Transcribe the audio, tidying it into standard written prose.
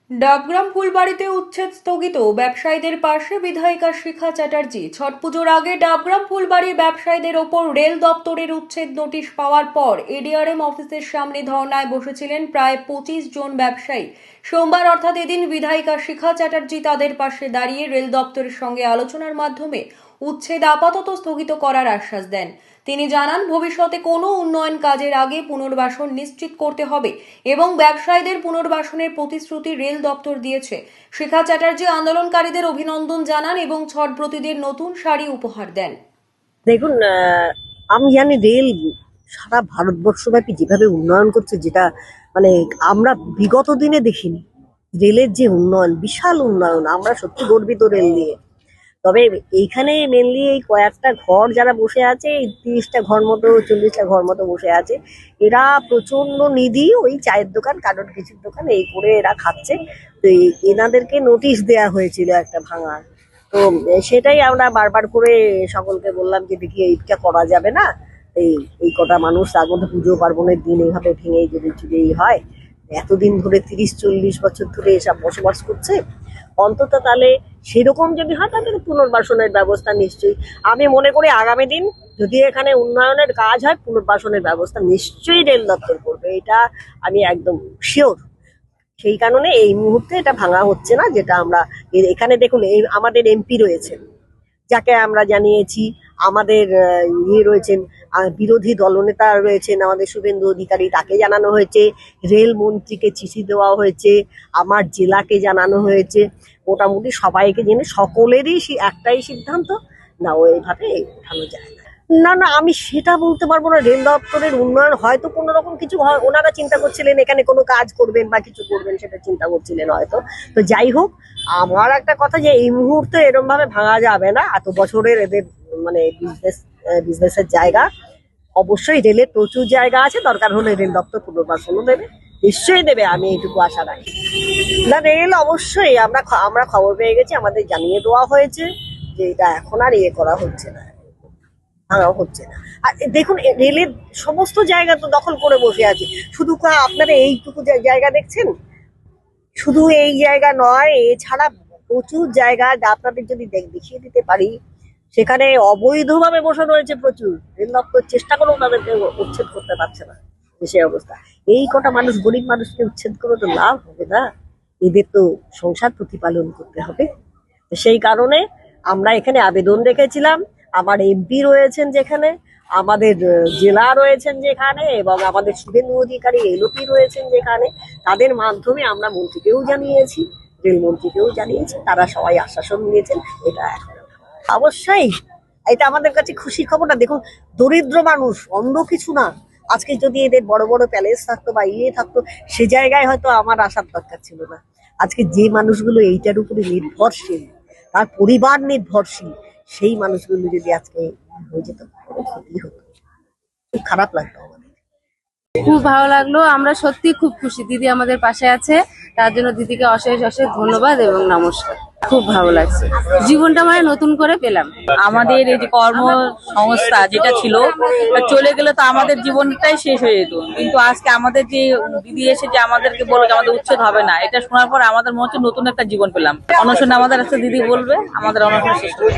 ডাবগ্রাম ফুলবাড়িতে উচ্ছেদ স্থগিত, ব্যবসায়ীদের পাশে বিধায়িকা শিখা চ্যাটার্জি। ছট পুজোর আগে ডাবগ্রাম ফুলবাড়ির ব্যবসায়ীদের ওপর রেল দপ্তরের উচ্ছেদ নোটিশ পাওয়ার পর এডিআরএম অফিসের সামনে ধর্নায় বসেছিলেন প্রায় 25 জন ব্যবসায়ী। সোমবার অর্থাৎ এদিন বিধায়িকা শিখা চ্যাটার্জি তাদের পাশে দাঁড়িয়ে রেল দপ্তরের সঙ্গে আলোচনার মাধ্যমে উচ্ছেদ আপাতত স্থগিত করার আশ্বাস দেন। তিনি জানান, ভবিষ্যতে কোনো উন্নয়ন কাজের আগে পুনর্বাসন নিশ্চিত করতে হবে এবং ব্যবসায়ীদের পুনর্বাসনের প্রতিশ্রুতি রেল দপ্তর দিয়েছে। শিখা চ্যাটার্জি আন্দোলনকারীদের অভিনন্দন জানান এবং ছটব্রতীদের নতুন শাড়ি উপহার দেন। দেখুন, আমি জানি রেল সারা ভারতবর্ষব্যাপী যেভাবে উন্নয়ন করছে, যেটা মানে আমরা বিগত দিনে দেখিনি। রেলের যে উন্নয়ন, বিশাল উন্নয়ন, আমরা সত্যি গর্বিত রেল নিয়ে। তবে এইখানে মেনলি এই কয়েকটা ঘর যারা বসে আছে, এই 30টা ঘর মতো 40টা ঘর মতো বসে আছে, এরা প্রচন্ড নিধি। ওই চায়ের দোকান, কারণ কিছুর দোকান এই করে এরা খাচ্ছে। তো এনাদেরকে নোটিশ দেয়া হয়েছিল একটা ভাঙার। তো সেটাই আমরা বারবার করে সকলকে বললাম যে দেখি এইটা করা যাবে না। এই এই কটা মানুষ তার মধ্যে পুজো পার্বণের দিন এইভাবে ভেঙে যদি চুরিই হয়, এতদিন ধরে 30-40 বছর ধরে এসব বসবাস করছে, অন্তত তাহলে সেরকম যদি হয় তাহলে পুনর্বাসনের ব্যবস্থা নিশ্চয়ই। আমি মনে করি আগামী দিন যদি এখানে উন্নয়নের কাজ হয়, পুনর্বাসনের ব্যবস্থা নিশ্চয়ই রেল দপ্তর করবে, এটা আমি একদম শিওর। সেই কারণে এই মুহূর্তে এটা ভাঙা হচ্ছে না। যেটা আমরা এখানে দেখুন, এই আমাদের এমপি রয়েছেন, যাকে আমরা জানিয়েছি, আমাদের রয়েছেন বিরোধী দলনেতা রয়েছেন আমাদের শুভেন্দু অধিকারী, তাকে জানানো হয়েছে, রেল মন্ত্রীকে চিঠি দেওয়া হয়েছে, আমার জেলাকে জানানো হয়েছে। মোটামুটি সবাইকে জেনে সকলেরই একটাই সিদ্ধান্ত, না ওইভাবে উঠানো যায় না। না না, আমি সেটা বলতে পারবো না। রেল দপ্তরের উন্নয়ন হয়তো কোনো রকম কিছু হয়, ওনারা চিন্তা করছিলেন এখানে কোনো কাজ করবেন বা কিছু করবেন, সেটা চিন্তা করছিলেন হয়তো। তো যাই হোক, আমার একটা কথা যে এই মুহূর্তে এরকম ভাবে ভাঙা যাবে না। এত বছরের এদের মানে বিজনেসের জায়গা, অবশ্যই রেলের প্রচুর জায়গা আছে, দরকার হলে রেল দপ্তর পুনর্বাসনও দেবে, নিশ্চয়ই দেবে, আমি এইটুকু আশা রাখি। না, রেল অবশ্যই আমরা খবর পেয়ে গেছি, আমাদের জানিয়ে দেওয়া হয়েছে যে এটা এখন আর করা হচ্ছে না, ভাঙাও হচ্ছে না। আর দেখুন, রেলের সমস্ত জায়গা তো দখল করে বসে আছে। শুধু আপনারা এইটুকু জায়গা দেখছেন, শুধু এই জায়গা নয়, এছাড়া প্রচুর জায়গা আপনাদের যদি দেখিয়ে দিতে পারি, সেখানে অবৈধভাবে বসে রয়েছে প্রচুর। রেল দপ্তর চেষ্টা করেও তাদেরকে উচ্ছেদ করতে পারছে না। সেই অবস্থা। এই কটা মানুষ, গরিব মানুষকে উচ্ছেদ করে তো লাভ হবে না, এদের তো সংসার প্রতিপালন করতে হবে। সেই কারণে আমরা এখানে আবেদন রেখেছিলাম। আমার এমপি রয়েছেন যেখানে, আমাদের জেলা রয়েছেন যেখানে, এবং আমাদের শুভেন্দু অধিকারী এলওপি রয়েছেন যেখানে, তাদের মাধ্যমে আমরা মন্ত্রীকেও জানিয়েছি, রেলমন্ত্রীকেও জানিয়েছি, তারা সবাই আশ্বাসন নিয়েছেন। এটা এখন অবশ্যই এটা আমাদের কাছে খুশির খবর। না দেখুন, দরিদ্র মানুষ, অন্য কিছু না। আজকে যদি এদের বড় বড় প্যালেস থাকতো বা থাকতো, সে জায়গায় হয়তো আমার আসার দরকার ছিল না। আজকে যে মানুষগুলো এইটার উপরে নির্ভরশীল, তার পরিবার নির্ভরশীল, সেই মানুষগুলো যদি আজকে হয়ে যেত, ক্ষতি হতো, খুব খারাপ লাগতো আমাদের। খুব ভালো লাগলো, আমরা সত্যি খুব খুশি। দিদি আমাদের পাশে আছে, তার জন্য দিদিকে অশেষ অশেষ ধন্যবাদ এবং নমস্কার। খুব ভালো লাগছে, জীবনটা মানে নতুন করে পেলাম। আমাদের এই যে কর্মসংস্থা যেটা ছিল, চলে গেলে তো আমাদের জীবনটাই শেষ হয়ে যেত। কিন্তু আজকে আমাদের যে দিদি এসে যে আমাদেরকে বললো যে আমাদের উচ্ছেদ হবে না, এটা শোনার পর আমাদের মনে হচ্ছে নতুন একটা জীবন পেলাম। অনশনে আমাদের একটা দিদি বলবে, আমাদের অনশন শেষ হবে।